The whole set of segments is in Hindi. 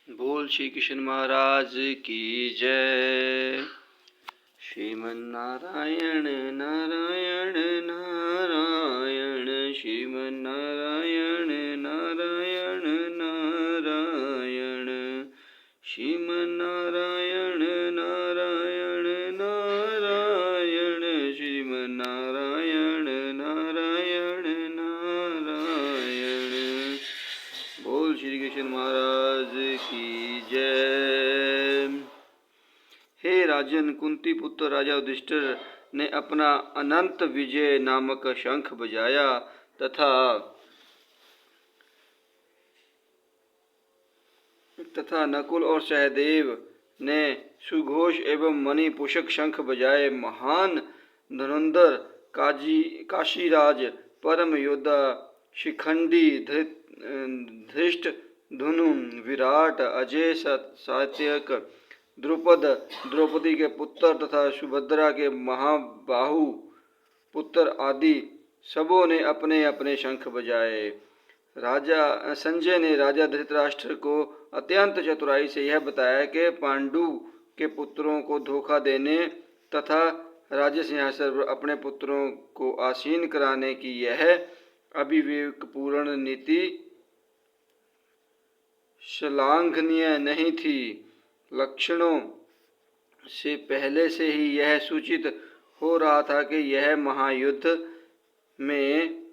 बोल श्री कृष्ण महाराज की जय। श्रीमन्नारायण नारायण नारायण, श्रीमन्नारायण नारायण नारायण, श्रीमन्नारायण नारायण नारायण, श्रीमन्नारायण नारायण नारायण। बोल श्री कृष्ण महाराज की जय। हे राजन, कुंती पुत्र राजा युधिष्ठिर ने अपना अनंत विजय नामक शंख बजाया तथा नकुल और सहदेव ने सुघोष एवं मणि पुष्पक शंख बजाए। महान धनुर्धर काशीराज, परम योद्धा शिखंडी, धृष्ट धनु, विराट, अजय, सात्यक, द्रुपद, द्रौपदी के पुत्र तथा सुभद्रा के महाबाहु पुत्र आदि सबों ने अपने अपने शंख बजाए। राजा संजय ने राजा धृतराष्ट्र को अत्यंत चतुराई से यह बताया कि पांडु के पुत्रों को धोखा देने तथा राज्य सिंहासन पर अपने पुत्रों को आसीन कराने की यह अविवेकपूर्ण नीति श्लाघनीय नहीं थी। लक्षणों से पहले से ही यह सूचित हो रहा था कि यह महायुद्ध में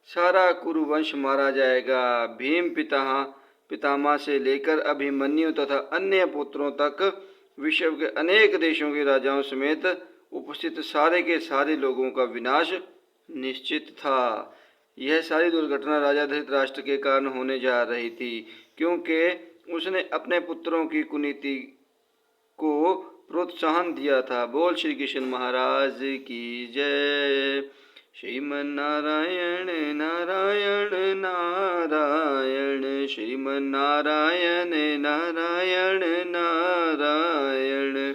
सारा कुरुवंश मारा जाएगा। भीम पितामह से लेकर अभिमन्यु तथा अन्य पुत्रों तक विश्व के अनेक देशों के राजाओं समेत उपस्थित सारे के सारे लोगों का विनाश निश्चित था। यह सारी दुर्घटना राजा धृतराष्ट्र के कारण होने जा रही थी, क्योंकि उसने अपने पुत्रों की कुनीति को प्रोत्साहन दिया था। बोल श्री कृष्ण महाराज की जय। श्रीमन्नारायण नारायण नारायण, श्रीमन्नारायण नारायण नारायण।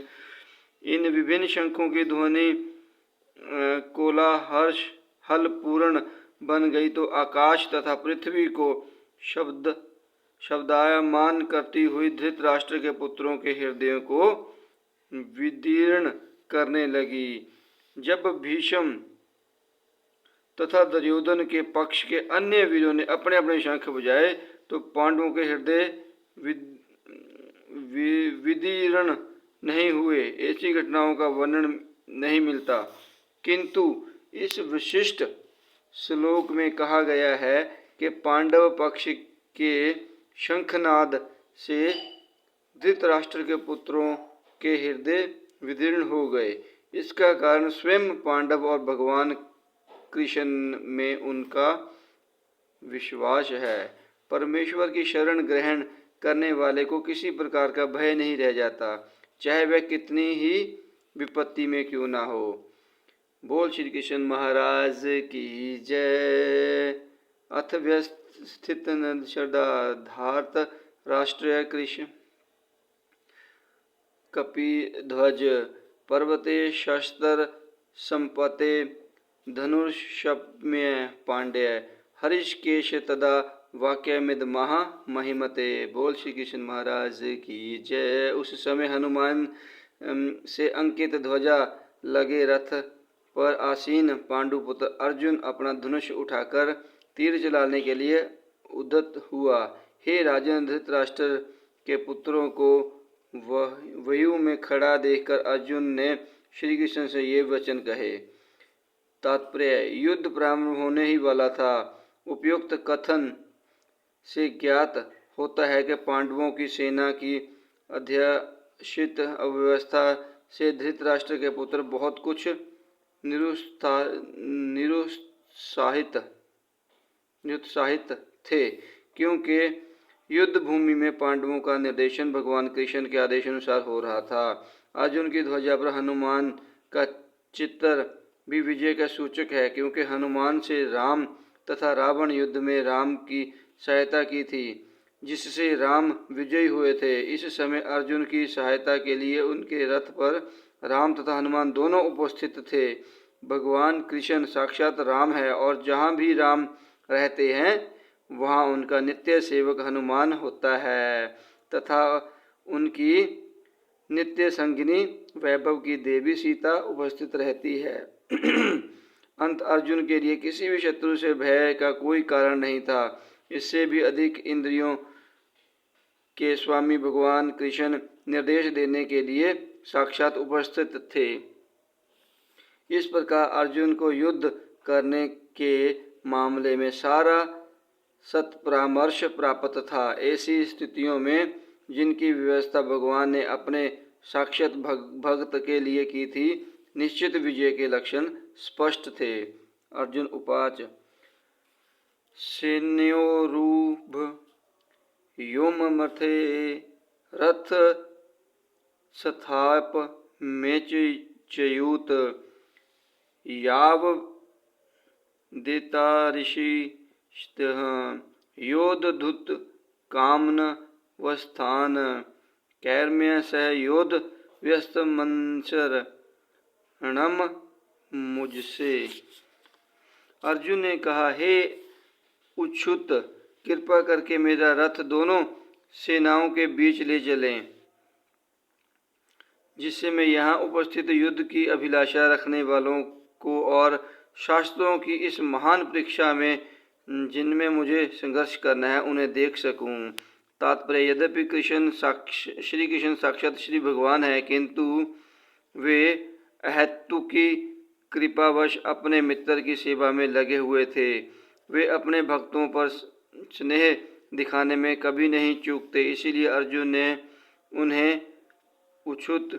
इन विभिन्न शंखों की ध्वनि कोलाहल पूर्ण बन गई तो आकाश तथा पृथ्वी को शब्दायमान करती हुई धृतराष्ट्र के पुत्रों के हृदयों को विदीर्ण करने लगी। जब भीष्म तथा दुर्योधन के पक्ष के अन्य वीरों ने अपने अपने शंख बजाए तो पांडवों के हृदय विदीर्ण नहीं हुए। ऐसी घटनाओं का वर्णन नहीं मिलता, किंतु इस विशिष्ट श्लोक में कहा गया है कि पांडव पक्ष के शंखनाद से धृतराष्ट्र के पुत्रों के हृदय विदीर्ण हो गए। इसका कारण स्वयं पांडव और भगवान कृष्ण में उनका विश्वास है। परमेश्वर की शरण ग्रहण करने वाले को किसी प्रकार का भय नहीं रह जाता, चाहे वह कितनी ही विपत्ति में क्यों ना हो। बोल श्री कृष्ण महाराज की जय। अथ व्यस्थित शरदाधार्त राष्ट्रीय कृष्ण कपिध्वज पर्वते शस्त्र संपते धनुषम्य पांड्य हरिशकेश तदा वाक्यमिद महामहिमते। बोल श्री कृष्ण महाराज की जय। उस समय हनुमान से अंकित ध्वजा लगे रथ पर आसीन पांडुपुत्र अर्जुन अपना धनुष उठाकर तीर चलाने के लिए उद्यत हुआ। हे राजन, धृतराष्ट्र के पुत्रों को व्यूह में खड़ा देखकर अर्जुन ने श्री कृष्ण से ये वचन कहे। तात्पर्य: युद्ध प्रारंभ होने ही वाला था। उपयुक्त कथन से ज्ञात होता है कि पांडवों की सेना की अध्यक्षित अव्यवस्था से धृतराष्ट्र के पुत्र बहुत कुछ निरुत्साहित थे, क्योंकि युद्ध भूमि में पांडवों का निर्देशन भगवान कृष्ण के आदेश अनुसार हो रहा था। अर्जुन की ध्वजा पर हनुमान का चित्र भी विजय का सूचक है, क्योंकि हनुमान से राम तथा रावण युद्ध में राम की सहायता की थी, जिससे राम विजयी हुए थे। इस समय अर्जुन की सहायता के लिए उनके रथ पर राम तथा हनुमान दोनों उपस्थित थे। भगवान कृष्ण साक्षात राम है और जहाँ भी राम रहते हैं वहाँ उनका नित्य सेवक हनुमान होता है। तथा उनकी नित्य संगिनी वैभव की देवी सीता उपस्थित रहती है। अंत अर्जुन के लिए किसी भी शत्रु से भय का कोई कारण नहीं था। इससे भी अधिक इंद्रियों के स्वामी भगवान कृष्ण निर्देश देने के लिए साक्षात उपस्थित थे। इस प्रकार अर्जुन को युद्ध करने के मामले में सारा सत्परामर्श प्राप्त था। ऐसी स्थितियों में जिनकी व्यवस्था भगवान ने अपने साक्षात भक्त के लिए की थी, निश्चित विजय के लक्षण स्पष्ट थे। अर्जुन उवाच सैन्योरुभ योममथे रथ स्थाप मेचयुत याव देताऋषिस्तः योद्धुत कामन वस्थान कैर्म्य सह योद्ध व्यस्त मंसर णम मुझसे। अर्जुन ने कहा, हे उच्छुत, कृपा करके मेरा रथ दोनों सेनाओं के बीच ले चलें, जिससे मैं यहाँ उपस्थित युद्ध की अभिलाषा रखने वालों को और शास्त्रों की इस महान परीक्षा में जिनमें मुझे संघर्ष करना है उन्हें देख सकूं। तात्पर्य, यद्यपि श्री कृष्ण साक्षात श्री भगवान है, किंतु वे अहेतुकी कृपावश अपने मित्र की सेवा में लगे हुए थे। वे अपने भक्तों पर स्नेह दिखाने में कभी नहीं चूकते। इसीलिए अर्जुन ने उन्हें उच्युत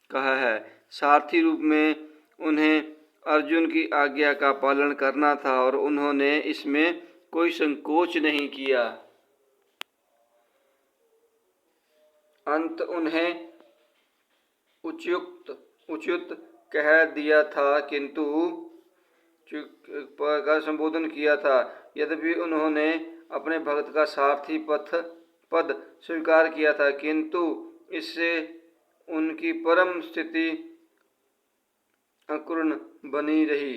कहा है। सारथी रूप में उन्हें अर्जुन की आज्ञा का पालन करना था और उन्होंने इसमें कोई संकोच नहीं किया। अंत उन्हें उच्युत कह दिया था, किंतु का संबोधन किया था। यद्यपि उन्होंने अपने भक्त का सारथी पद स्वीकार किया था, किंतु इससे उनकी परम स्थिति अकुर्ण बनी रही।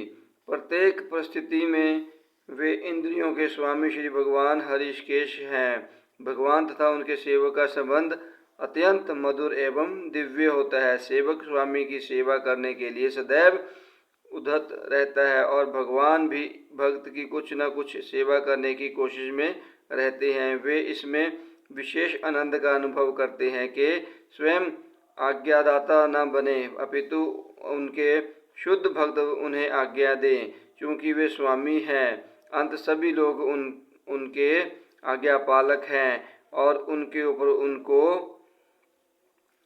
प्रत्येक परिस्थिति में वे इंद्रियों के स्वामी श्री भगवान हरिकेश हैं। भगवान तथा उनके सेवक का संबंध अत्यंत मधुर एवं दिव्य होता है। सेवक स्वामी की सेवा करने के लिए सदैव उद्धत रहता है और भगवान भी भक्त की कुछ न कुछ सेवा करने की कोशिश में रहते हैं। वे इसमें विशेष आनंद का अनुभव करते हैं कि स्वयं आज्ञादाता न बने, अपितु उनके शुद्ध भक्त उन्हें आज्ञा दें, क्योंकि वे स्वामी हैं। अंत सभी लोग उनके आज्ञा पालक हैं और उनके ऊपर उनको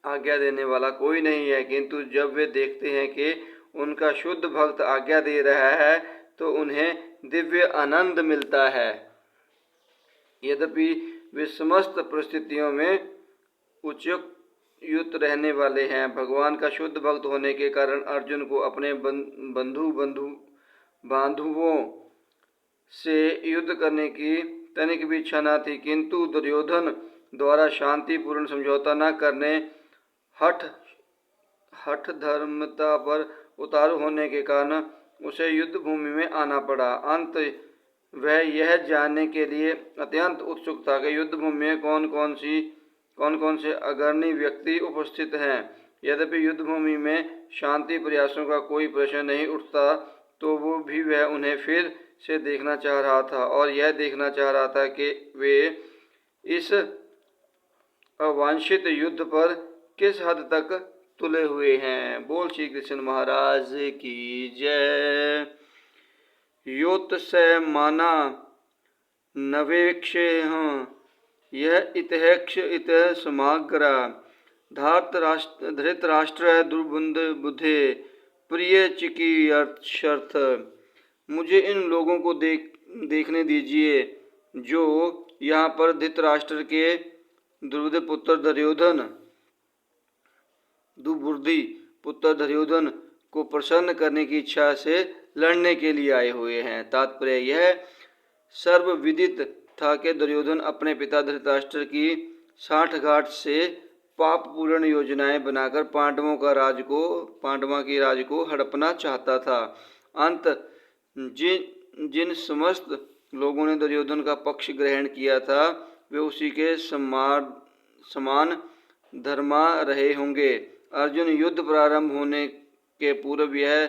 आज्ञा देने वाला कोई नहीं है। किंतु जब वे देखते हैं कि उनका शुद्ध भक्त आज्ञा दे रहा है तो उन्हें दिव्य आनंद मिलता है। यद्यपि वे समस्त परिस्थितियों में उच्चयुत रहने वाले हैं। भगवान का शुद्ध भक्त होने के कारण अर्जुन को अपने बांधुओं से युद्ध करने की तनिक भी इच्छा न थी, किंतु दुर्योधन द्वारा शांतिपूर्ण समझौता न करने हठ धर्मता पर उतारू होने के कारण उसे युद्ध भूमि में आना पड़ा। अंत वह यह जानने के लिए अत्यंत उत्सुक था कि युद्ध भूमि में कौन कौन से अग्रणी व्यक्ति उपस्थित हैं। यद्यपि युद्ध भूमि में शांति प्रयासों का कोई प्रश्न नहीं उठता, तो वो भी वह उन्हें फिर से देखना चाह रहा था और यह देखना चाह रहा था कि वे इस अवांछित युद्ध पर किस हद तक तुले हुए हैं। बोल श्री कृष्ण महाराज की जय। योत से माना नवेक्षे यह इतहेक्ष इत समाग्रा धृतराष्ट्र दुर्बुंद बुद्धे प्रिय चिकीर्षर्थ। मुझे इन लोगों को देखने दीजिए जो यहाँ पर धृतराष्ट्र के दुर्बुद्धि पुत्र दुर्योधन को प्रसन्न करने की इच्छा से लड़ने के लिए आए हुए हैं। तात्पर्य यह सर्वविदित था कि दुर्योधन अपने पिता धृतराष्ट्र की साठगांठ से पापपूर्ण योजनाएं बनाकर पांडवों की राज को हड़पना चाहता था। अंत जिन समस्त लोगों ने दुर्योधन का पक्ष ग्रहण किया था, वे उसी के समान धर्मा रहे होंगे। अर्जुन युद्ध प्रारंभ होने के पूर्व यह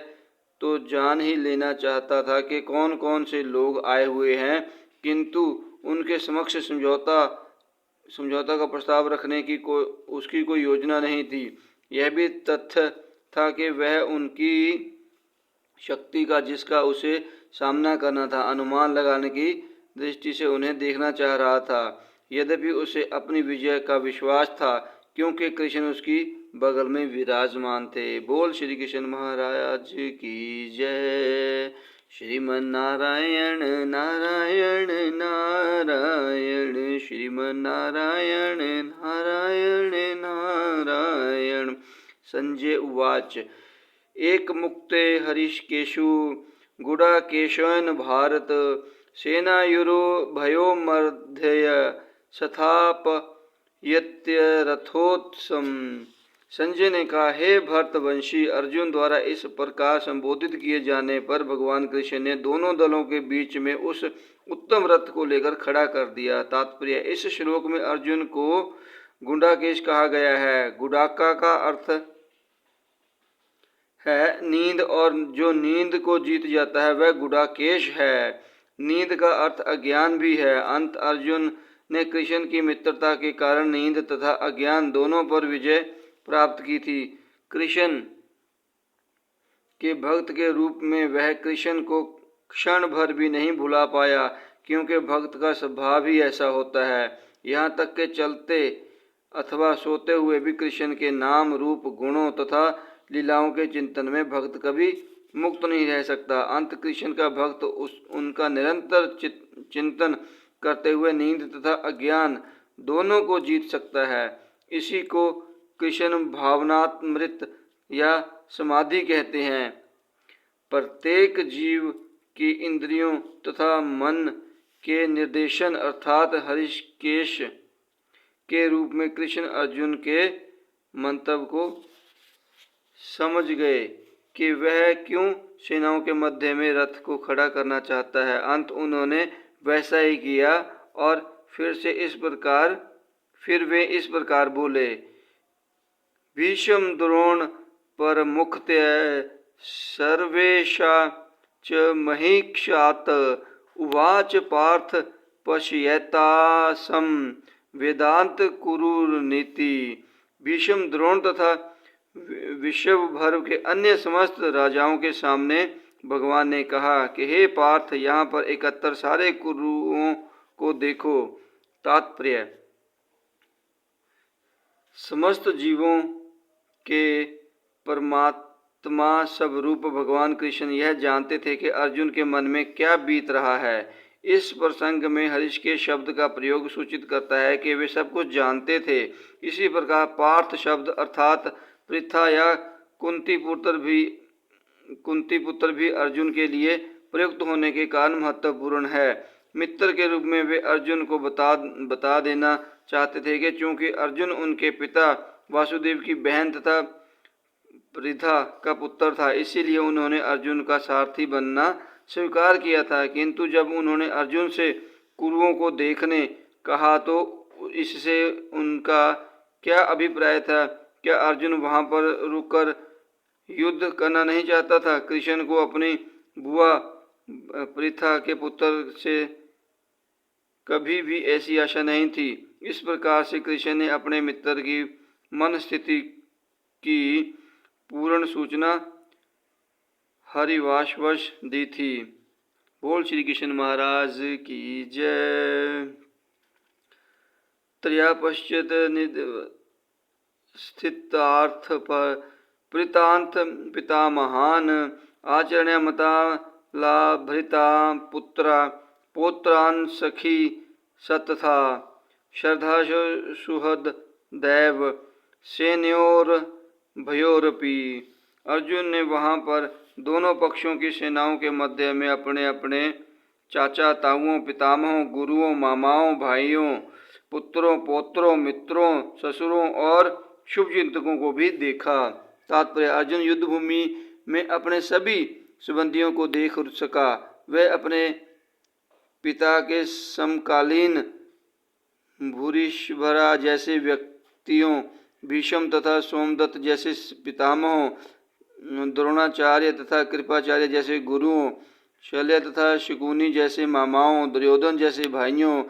तो जान ही लेना चाहता था कि कौन कौन से लोग आए हुए हैं, किंतु उनके समक्ष समझौता का प्रस्ताव रखने की उसकी कोई योजना नहीं थी। यह भी तथ्य था कि वह उनकी शक्ति का जिसका उसे सामना करना था, अनुमान लगाने की दृष्टि से उन्हें देखना चाह रहा था। यद्यपि उसे अपनी विजय का विश्वास था, क्योंकि कृष्ण उसकी बगल में विराजमान थे। बोल श्री कृष्ण महाराज की जय। श्रीमन नारायण नारायण नारायण, श्रीमन नारायण नारायण नारायण। संजय उवाच। एक मुक्ते हरिशकेशु गुडाकेशेन भारत, सेनायुरो भयोमर्ध्यय स्थापयत्यरथोत्सम। संजय ने कहा, हे भरतवंशी, अर्जुन द्वारा इस प्रकार संबोधित किए जाने पर भगवान कृष्ण ने दोनों दलों के बीच में उस उत्तम रथ को लेकर खड़ा कर दिया। तात्पर्य, इस श्लोक में अर्जुन को गुडाकेश कहा गया है। गुडाका का अर्थ है नींद, और जो नींद को जीत जाता है वह गुडाकेश है। नींद का अर्थ अज्ञान भी है। अंत अर्जुन ने कृष्ण की मित्रता के कारण नींद तथा अज्ञान दोनों पर विजय प्राप्त की थी। कृष्ण के भक्त के रूप में वह कृष्ण को क्षण भर भी नहीं भुला पाया, क्योंकि भक्त का स्वभाव ही ऐसा होता है। यहाँ तक के चलते अथवा सोते हुए भी कृष्ण के नाम, रूप, गुणों तथा लीलाओं के चिंतन में भक्त कभी मुक्त नहीं रह सकता। अंत कृष्ण का भक्त उनका निरंतर चिंतन करते हुए नींद तथा अज्ञान दोनों को जीत सकता है। इसी को कृष्ण भावनामृत या समाधि कहते हैं। प्रत्येक जीव की इंद्रियों तथा मन के निर्देशन अर्थात हरिकेश के रूप में कृष्ण अर्जुन के मंतव्य को समझ गए कि वह क्यों सेनाओं के मध्य में रथ को खड़ा करना चाहता है। अंत उन्होंने वैसा ही किया और फिर वे इस प्रकार बोले। भीष्म द्रोण परमुख्य सर्वेशा च महीक्षात, उवाच पार्थ पश्येतासम वेदांत कुरुर्नीति। भीष्म, द्रोण तथा विश्व भर के अन्य समस्त राजाओं के सामने भगवान ने कहा कि हे पार्थ, यहाँ पर 71 सारे कुरुओं को देखो। तात्पर्य, समस्त जीवों के परमात्मा स्वरूप भगवान कृष्ण यह जानते थे कि अर्जुन के मन में क्या बीत रहा है। इस प्रसंग में हरिकेश शब्द का प्रयोग सूचित करता है कि वे सब कुछ जानते थे। इसी प्रकार पार्थ शब्द अर्थात पृथा या कुंती पुत्र भी अर्जुन के लिए प्रयुक्त होने के कारण महत्वपूर्ण है। मित्र के रूप में वे अर्जुन को बता देना चाहते थे कि चूंकि अर्जुन उनके पिता वासुदेव की बहन तथा पृथा का पुत्र था, इसीलिए उन्होंने अर्जुन का सारथी बनना स्वीकार किया था। किंतु जब उन्होंने अर्जुन से कुरुओं को देखने कहा तो इससे उनका क्या अभिप्राय था? क्या अर्जुन वहां पर रुककर युद्ध करना नहीं चाहता था? कृष्ण को अपनी बुआ पृथा के पुत्र से कभी भी ऐसी आशा नहीं थी। इस प्रकार से कृष्ण ने अपने मित्र की मन स्थिति की पूर्ण सूचना हरिवासवश दी थी। बोल श्री कृष्ण महाराज की जय। त्रयापश्चित स्थितार्थ पर प्रीतांत पितामहान आचर्यमता लाभृता पुत्रा पौत्रान् सखी सतथा श्रद्धा सुहद दैव सेनयोर भयोरपि। अर्जुन ने वहां पर दोनों पक्षों की सेनाओं के मध्य में अपने अपने चाचा ताऊओं, पितामहों, गुरुओं, मामाओं, भाइयों, पुत्रों, पौत्रों, मित्रों, ससुरों और शुभचिंतकों को भी देखा। तात्पर्य, अर्जुन युद्ध भूमि में अपने सभी संबंधियों को देख सका। वह अपने पिता के समकालीन भूरिश्वरा जैसे व्यक्तियों, भीष्म तथा सोमदत्त जैसे पितामहों, द्रोणाचार्य तथा कृपाचार्य जैसे गुरुओं, शल्य तथा शकुनी जैसे मामाओं, दुर्योधन जैसे भाइयों,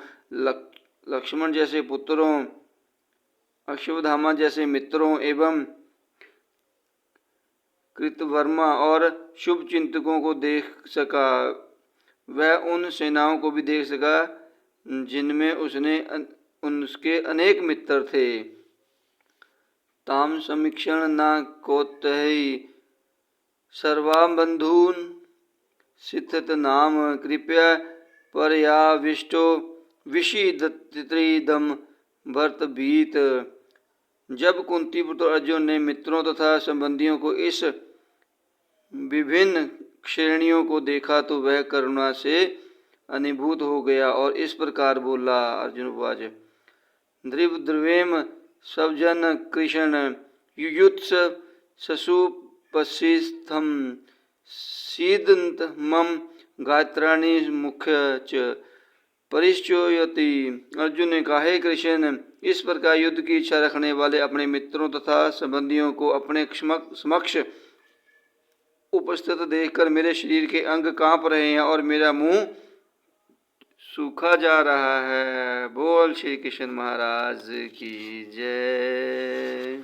लक्ष्मण जैसे पुत्रों, अश्वत्थामा जैसे मित्रों एवं कृतवर्मा और शुभ चिंतकों को देख सका। वह उन सेनाओं को भी देख सका जिनमें उसके अनेक मित्र थे। ताम समीक्षण न कौतहि सर्वान् बंधून् सिद्धत नाम कृपया पर्याविष्टो विषीदत्रिदम भरतभीत। जब कुंती पुत्र अर्जुन ने मित्रों तथा संबंधियों को इस विभिन्न श्रेणियों को देखा तो वह करुणा से अभिभूत हो गया और इस प्रकार बोला। अर्जुन उवाच ध्रुव ध्रुवेम सवजन कृष्ण युयुत्स ससुपस्थितम् सीदन्त मम गात्राणि मुख्य च परिचोयति। अर्जुन ने कहा, हे कृष्ण, इस प्रकार युद्ध की इच्छा रखने वाले अपने मित्रों तथा संबंधियों को अपने समक्ष उपस्थित देखकर मेरे शरीर के अंग कांप रहे हैं और मेरा मुंह सूखा जा रहा है। बोल श्री कृष्ण महाराज की जय।